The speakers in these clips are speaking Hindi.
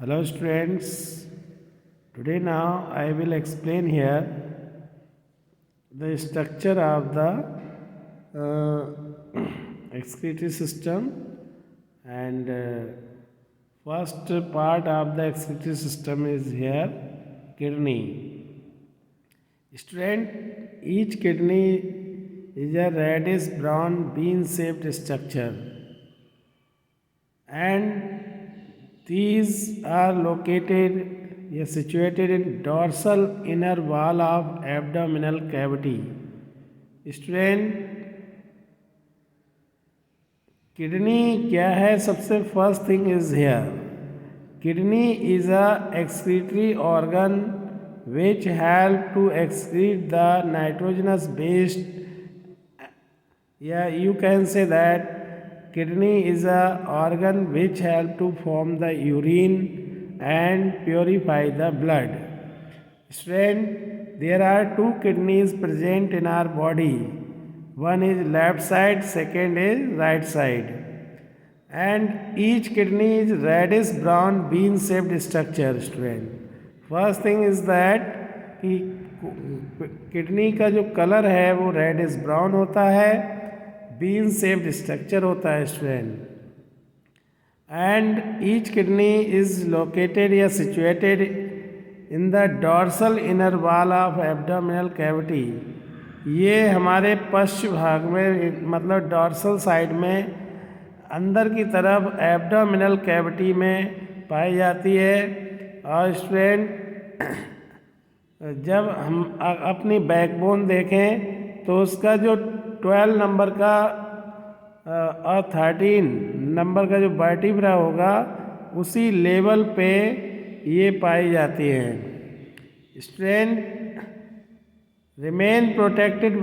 Hello students, today now I will explain here the structure of the excretory system and first part of the excretory system is here kidney. Student, each kidney is a reddish brown bean shaped structure and these are situated in dorsal inner wall of abdominal cavity. Student, kidney क्या है? सबसे first thing is here. Kidney is a excretory organ which help to excrete the nitrogenous based. You can say that kidney is a organ which help to form the urine and purify the blood. Student, there are two kidneys present in our body. One is left side, second is right side. And each kidney is reddish brown bean shaped structure. Student, first thing is that कि किडनी का जो कलर है वो रेडिश ब्राउन होता है, बीन शेप्ड स्ट्रक्चर होता है student. And each kidney is located या situated in the dorsal inner wall of abdominal cavity. ये हमारे पश्च भाग में मतलब डॉर्सल साइड में अंदर की तरफ एब्डोमिनल कैविटी में पाई जाती है. और स्टूडेंट, जब हम अपनी बैकबोन देखें तो उसका जो 12 नंबर का और 13 नंबर का जो वर्टिब्रा होगा उसी लेवल पे ये पाई जाती हैं. Strength remain protected,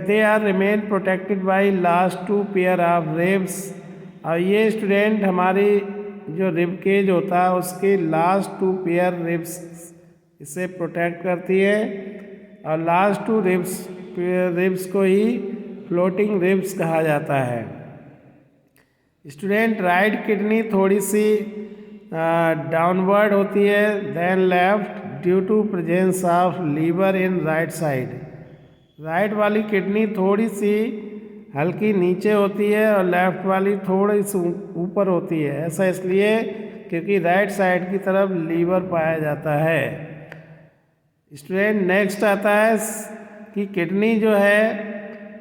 they are remain protected by last 2 pair of ribs. और ये स्टूडेंट हमारी जो रिब केज होता है उसके लास्ट 2 पेयर रिब्स इसे प्रोटेक्ट करती है. और लास्ट 2 रिब्स को ही फ्लोटिंग रिब्स कहा जाता है. स्टूडेंट, राइट किडनी थोड़ी सी डाउनवर्ड होती है then left due to presence of liver in right side. Right वाली किडनी थोड़ी सी हल्की नीचे होती है और लेफ्ट वाली थोड़ी सी ऊपर होती है. ऐसा इसलिए क्योंकि राइट साइड की तरफ लीवर पाया जाता है. स्टूडेंट, नेक्स्ट आता है कि किडनी जो है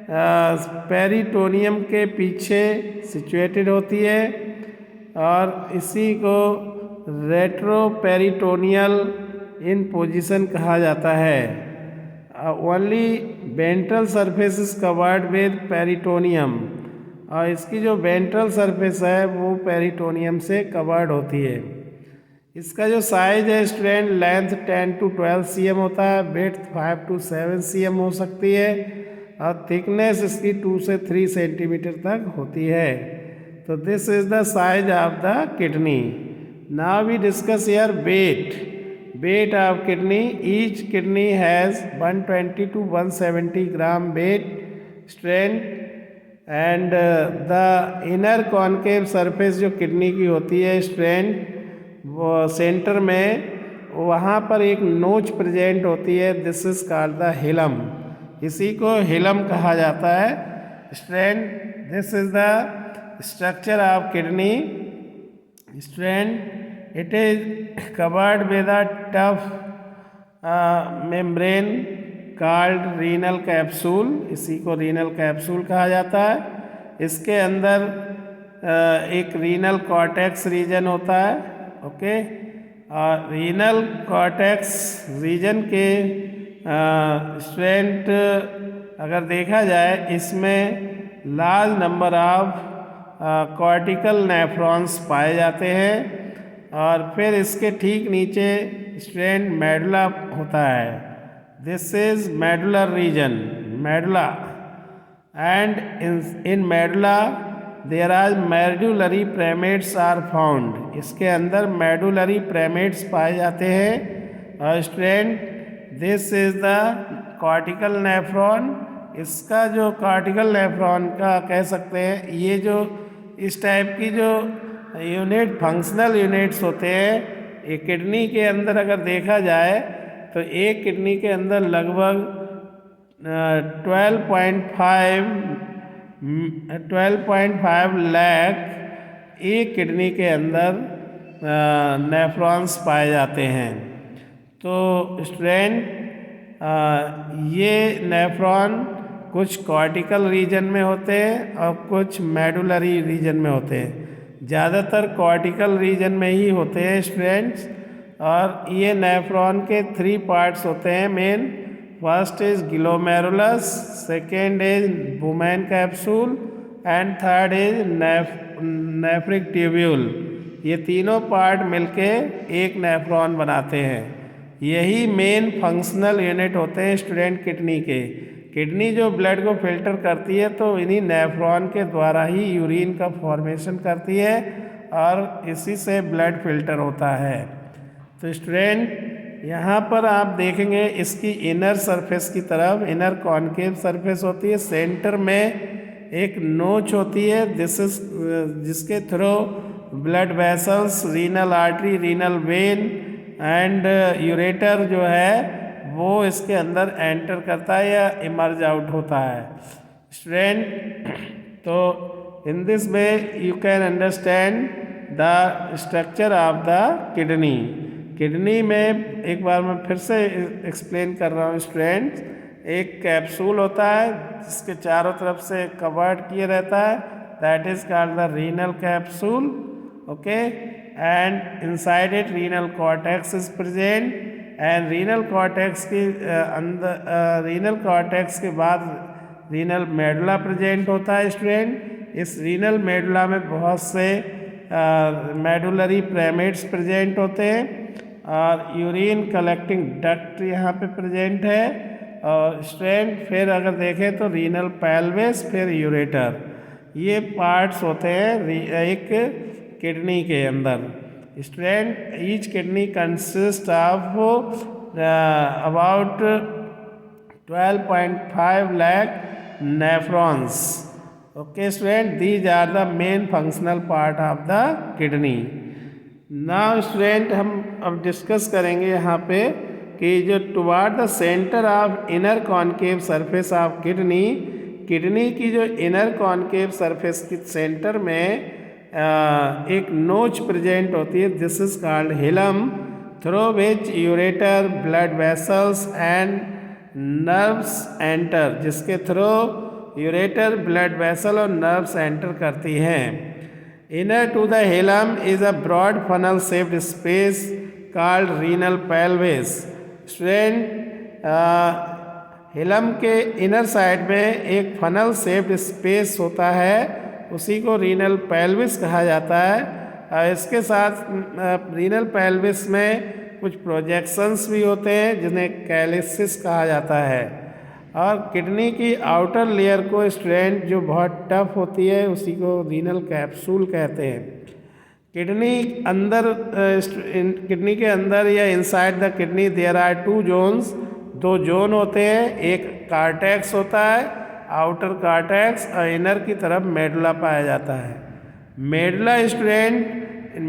पेरिटोनियम के पीछे सिचुएटेड होती है और इसी को रेट्रोपेरिटोनियल इन पोजीशन कहा जाता है. Only ventral surface is covered with peritoneum. और इसकी जो वेंट्रल सरफेस है वो पेरिटोनियम से कवर्ड होती है. इसका जो साइज है स्टूडेंट, लेंथ 10 to 12 cm होता है, विड्थ 5 to 7 cm हो सकती है और थिकनेस इसकी 2 से 3 सेंटीमीटर तक होती है. तो this is the size of the kidney. Now we discuss here weight of kidney. Each kidney has 120 to 170 gram weight strength. And the inner concave surface जो किडनी की होती है स्ट्रेंथ, वो सेंटर में वहाँ पर एक नोच प्रेजेंट होती है. This is called the hilum. इसी को हिलम कहा जाता है. Strength, this is the structure of kidney. Strength, it is covered with a tough membrane called renal capsule. इसी को रीनल कैप्सूल कहा जाता है. इसके अंदर एक रीनल कॉर्टेक्स रीजन होता है. ओके, और रीनल कॉर्टेक्स रीजन के स्ट्रेंथ अगर देखा जाए इसमें large number of cortical nephrons पाए जाते हैं. और फिर इसके ठीक नीचे स्ट्रेंथ मेडुला होता है. This is medullar region, medulla. And in medulla there are medullary pyramids are found. इसके अंदर मेडुलरी प्रेमेट्स पाए जाते हैं. और strength, this is the cortical nephron. इसका जो कॉर्टिकल नेफ्रॉन का कह सकते हैं, ये जो इस टाइप की जो यूनिट फंक्शनल यूनिट्स होते हैं ये किडनी के अंदर अगर देखा जाए तो एक किडनी के अंदर लगभग 12.5 लाख एक किडनी के अंदर नेफ्रॉन्स पाए जाते हैं। तो स्टूडेंट ये नेफ्रॉन कुछ कॉर्टिकल रीजन में होते हैं और कुछ मेडुलरी रीजन में होते हैं। ज़्यादातर कॉर्टिकल रीजन में ही होते हैं स्टूडेंट्स। और ये नेफ्रॉन के 3 पार्ट्स होते हैं main. First is glomerulus, second is women capsule and third is nephric tubule. ये तीनों पार्ट मिलके एक नेफ्रॉन बनाते हैं। यही मेन फंक्शनल यूनिट होते हैं स्टूडेंट किडनी के। किडनी जो ब्लड को फिल्टर करती है तो इन्हीं नेफ्रॉन के द्वारा ही यूरिन का फॉर्मेशन करती है और इसी से ब्लड फिल्टर होता है। तो स्टूडेंट यहाँ पर आप देखेंगे इसकी इनर सरफेस की तरफ इनर कॉन्केव सरफेस होती है। सेंटर में एक नोच होती है जिसके through blood vessels, renal artery, renal vein and ureter जो है वो इसके अंदर एंटर करता है या इमर्ज आउट होता है स्टूडेंट। तो in this way you can understand the structure of the kidney. Kidney में एक बार मैं फिर से एक्सप्लेन कर रहा हूँ स्टूडेंट। एक कैप्सूल होता है जिसके चारों तरफ से कवर्ड किए रहता है, that is called the renal capsule, okay. And inside it renal cortex is present and renal cortex के अंदर रीनल कॉर्टेक्स के बाद रीनल मेडुला प्रेजेंट होता है स्टूडेंट। इस रीनल मेडुला में बहुत से मेडुलरी प्राइमेट्स प्रेजेंट होते हैं और यूरिन कलेक्टिंग डक्ट यहाँ पे प्रेजेंट है। और स्ट्रेंट फिर अगर देखें तो रीनल पेल्विस, फिर यूरेटर, ये पार्ट्स होते हैं एक किडनी के अंदर। Strength each kidney consist of about 12.5 lakh nephrons. Okay student, these are the main functional part of the kidney. Now student हम अब डिस्कस करेंगे यहाँ पे कि जो toward the centre of inner concave surface of kidney, kidney की जो इनर कॉन्केव सरफेस के सेंटर में एक नोच प्रेजेंट होती है, this is called hilum, through which ureter, blood vessels and nerves enter, जिसके थ्रू यूरेटर, ब्लड वेसल और नर्व्स एंटर करती हैं। Inner to the hilum is a broad funnel shaped space called renal pelvis. Student hilum के इनर साइड में एक फनल शेप्ड स्पेस होता है, उसी को रीनल पेल्विस कहा जाता है। इसके साथ रीनल पेल्विस में कुछ प्रोजेक्शंस भी होते हैं जिन्हें कैलिसिस कहा जाता है। और किडनी की आउटर लेयर को स्ट्रेंथ जो बहुत टफ होती है उसी को रीनल कैप्सूल कहते हैं। किडनी के अंदर या inside the kidney there are 2 zones, 2 zone होते हैं। एक कार्टेक्स होता है, आउटर कार्टेक्स, और इनर की तरफ मेडुला पाया जाता है। मेडुला स्टूडेंट,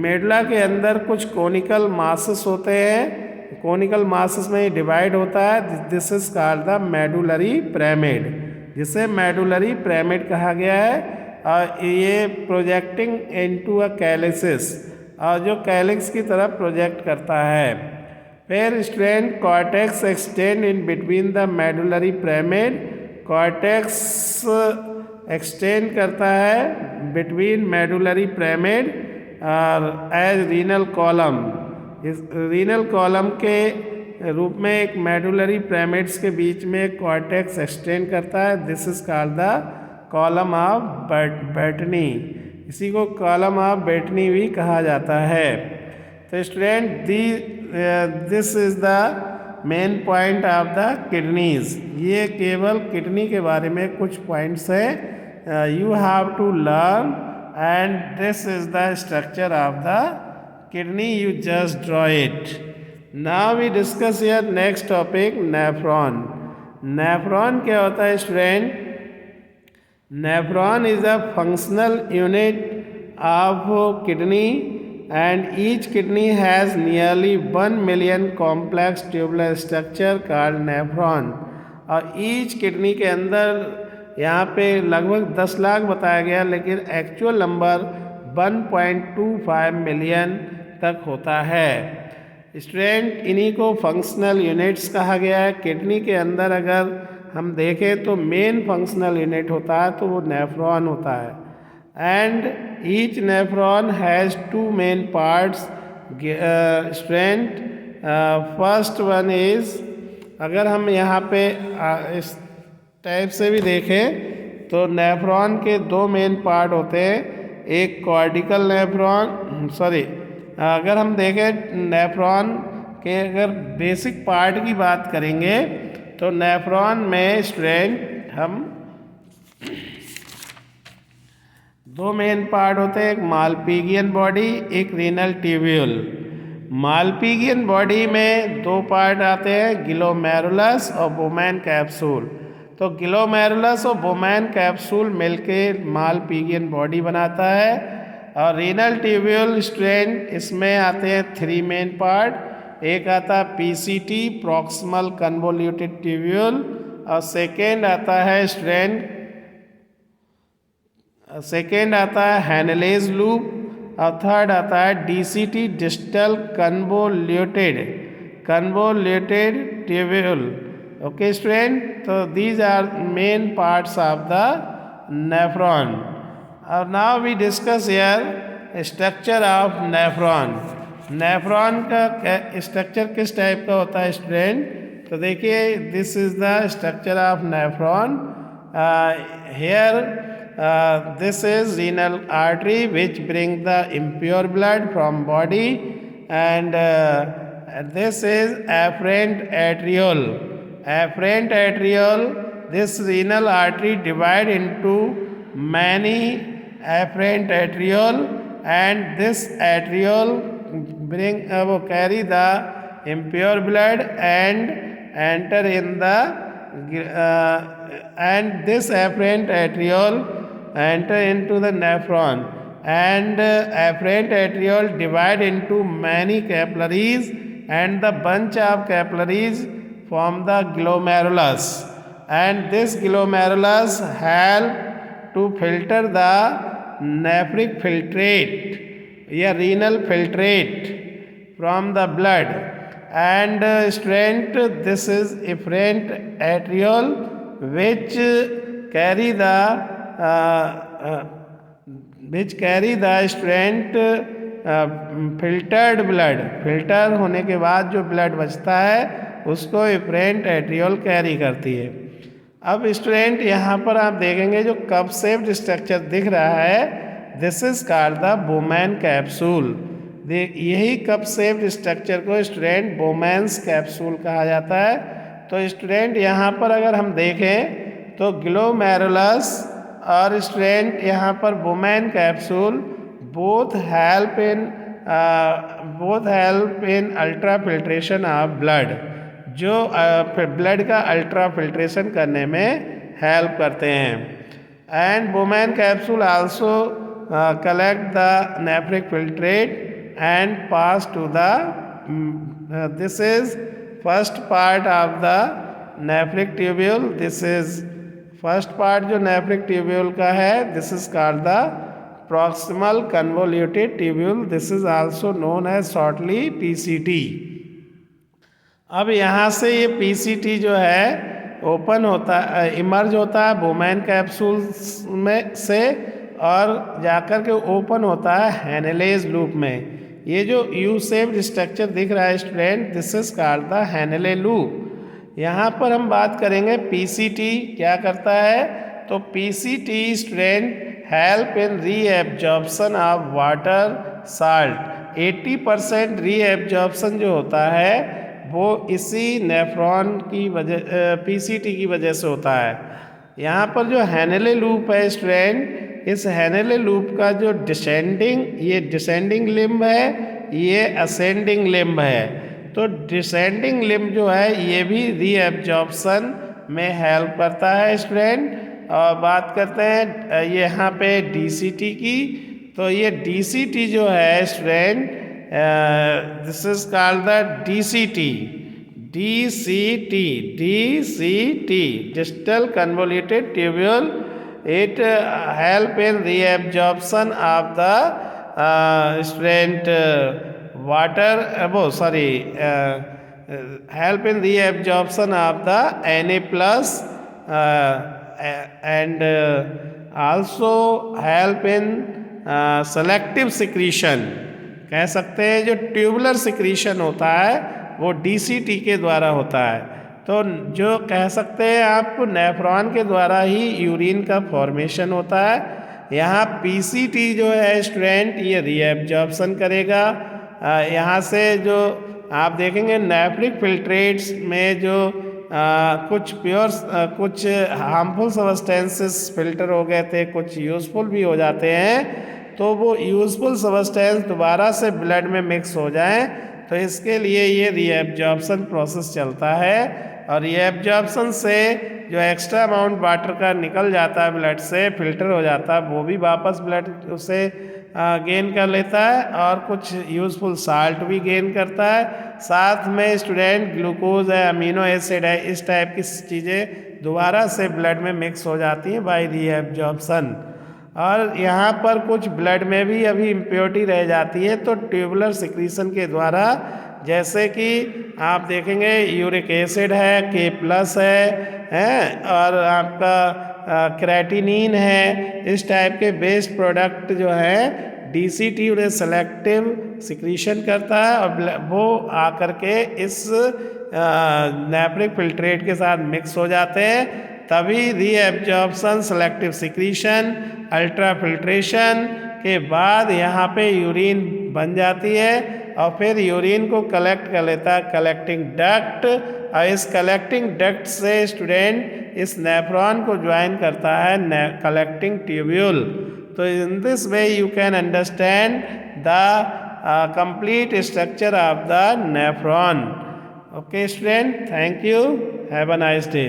मेडुला के अंदर कुछ कोनिकल मासेस होते हैं, कोनिकल मासेस में डिवाइड होता है, this is called the medullary pyramid, जिसे मेडुलरी पिरामिड कहा गया है। और ये प्रोजेक्टिंग इनटू अ कैलिसिस, और जो कैलिक्स की तरफ प्रोजेक्ट करता है। फिर strength cortex extend in between the medullary pyramid, cortex extend करता है बिटवीन मेडुलरी पिरामिड और एज रीनल कॉलम। इस रीनल कॉलम के रूप में एक मेडुलरी पिरामिड्स के बीच में कॉर्टेक्स एक्सटेंड करता है, this is called the column of Bertini, इसी को कॉलम ऑफ बेटनी भी कहा जाता है। तो student this is the main point of the kidneys. ये केवल किडनी के बारे में कुछ पॉइंट्स हैं, you have to learn, and this is the structure of the kidney, you just draw it. Now we discuss here next topic, nephron. Nephron क्या होता है student? Nephron is a functional unit of kidney and each kidney has nearly 1 million complex tubular structure called nephron। और ईच किडनी के अंदर यहाँ पे लगभग 10 लाख बताया गया, लेकिन एक्चुअल नंबर 1.25 मिलियन तक होता है। स्ट्रेंथ इन्हीं को फंक्शनल यूनिट्स कहा गया है। किडनी के अंदर अगर हम देखें तो मेन फंक्शनल यूनिट होता है तो वो नेफ्रॉन होता है। And each nephron has 2 main parts strength. First one is, अगर हम यहाँ पे इस टाइप से भी देखें तो नेफ्रॉन के 2 मेन पार्ट होते हैं, एक कॉर्टिकल नेफ्रॉन, अगर हम देखें नेफ्रॉन के अगर बेसिक पार्ट की बात करेंगे तो नेफ्रॉन में स्ट्रेंथ हम 2 मेन पार्ट होते हैं, एक मालपिगियन बॉडी, एक रीनल ट्यूब्यूल। मालपिगियन बॉडी में 2 पार्ट आते हैं, ग्लोमेरुलस और बोमैन कैप्सूल। तो ग्लोमेरुलस और बोमैन कैप्सूल मिलके मालपिगियन बॉडी बनाता है। और रीनल ट्यूब्यूल स्ट्रेंथ इसमें आते हैं 3 मेन पार्ट, एक आता है पीसीटी प्रॉक्सिमल कन्वोल्यूटेड ट्यूब्यूल, और सेकेंड आता है हैनेलेज लूप, और थर्ड आता है DCT distal convoluted tubule. Okay student, तो these are main parts of the nephron. और now we discuss here structure of nephron. Nephron का स्ट्रक्चर किस टाइप का होता है स्टूडेंट? तो देखिए, this is the structure of nephron. Here this is renal artery which bring the impure blood from body, and this is afferent arteriole. This renal artery divide into many afferent arteriole, and this arteriole carry the impure blood and enter in the and this afferent arteriole enter into the nephron, and afferent arteriole divide into many capillaries, and the bunch of capillaries form the glomerulus, and this glomerulus help to filter the nephric filtrate या renal filtrate from the blood, and strength, this is efferent arteriole which carry the strength filtered blood। Filter होने के बाद जो ब्लड बचता है उसको efferent arteriole कैरी करती है। अब स्टूडेंट यहाँ पर आप देखेंगे जो कप शेप्ड स्ट्रक्चर दिख रहा है, this is called the Bowman capsule. यही कप शेप्ड स्ट्रक्चर को स्टूडेंट बोमैन्स कैप्सूल कहा जाता है। तो स्टूडेंट यहाँ पर अगर हम देखें तो ग्लोमेरुलस और स्टूडेंट यहाँ पर Bowman capsule both help in ultra filtration of blood, जो ब्लड का अल्ट्रा फिल्ट्रेशन करने में हेल्प करते हैं। And Bowman capsule also collect the nephric filtrate and pass to the this is first part of the nephric tubule। this is first part जो nephric tubule का है, this is called the proximal convoluted tubule। this is also known as shortly PCT। अब यहाँ से ये PCT जो है ओपन होता इमर्ज होता है बोमैन कैप्सूल में से और जाकर के ओपन होता है हैनेलेज लूप में। ये जो यू शेप्ड स्ट्रक्चर दिख रहा है student, this is called the Henle loop. यहाँ पर हम बात करेंगे पीसीटी क्या करता है। तो PCT student help in reabsorption of water salt. 80% reabsorption जो होता है वो इसी नेफ्रॉन की वजह पीसीटी की वजह से होता है। यहाँ पर जो हैनेले लूप है स्टूडेंट, इस हैनेले लूप का जो ये डिसेंडिंग लिम्ब है, ये असेंडिंग लिम्ब है। तो डिसेंडिंग लिम्ब जो है ये भी रीएब्जॉर्प्शन में हेल्प करता है स्टूडेंट। और बात करते हैं यहाँ पे डीसीटी की, तो ये DCT जो है student, this is called the DCT, distal convoluted tubule. It help in reabsorption of the student water, help in reabsorption of the Na plus, and also help in selective secretion. कह सकते हैं जो ट्यूबुलर सिक्रीशन होता है वो DCT के द्वारा होता है। तो जो कह सकते हैं आप नेफ्रॉन के द्वारा ही यूरिन का फॉर्मेशन होता है। यहाँ PCT जो है स्टूडेंट ये रीएब्जॉर्प्शन करेगा। यहाँ से जो आप देखेंगे नेफ्रिक फिल्ट्रेट्स में जो कुछ प्योर कुछ हार्मफुल सब्सटेंसेस फिल्टर हो गए थे, कुछ यूज़फुल भी हो जाते हैं, तो वो यूज़फुल सब्सटेंस दोबारा से ब्लड में मिक्स हो जाएं, तो इसके लिए ये रीएब्जॉर्प्शन प्रोसेस चलता है। और रीएब्जॉर्प्शन से जो एक्स्ट्रा अमाउंट वाटर का निकल जाता है ब्लड से, फिल्टर हो जाता है, वो भी वापस ब्लड उसे गेन कर लेता है और कुछ यूज़फुल साल्ट भी गेन करता है। साथ में स्टूडेंट ग्लूकोज है, अमीनो एसिड है, इस टाइप की चीज़ें दोबारा से ब्लड में मिक्स हो जाती हैं बाय रीएब्जॉर्प्शन। और यहाँ पर कुछ ब्लड में भी अभी इम्प्योरिटी रह जाती है, तो ट्यूबुलर सिक्रीशन के द्वारा, जैसे कि आप देखेंगे यूरिक एसिड है, K+ है और आपका क्रेटिनिन है, इस टाइप के बेस्ड प्रोडक्ट जो है DCT उन्हें सेलेक्टिव सिक्रीशन करता है और वो आकर के इस नेफ्रिक फिल्ट्रेट के साथ मिक्स हो जाते हैं। तभी reabsorption, selective secretion, ultra filtration के बाद यहाँ पे यूरिन बन जाती है और फिर यूरिन को कलेक्ट कर लेता है कलेक्टिंग डक्ट, और इस कलेक्टिंग डक्ट से स्टूडेंट इस नेफ्रॉन को ज्वाइन करता है कलेक्टिंग ट्यूब्यूल। तो in this way you can understand the complete structure of the nephron. Okay student, thank you, have a nice day.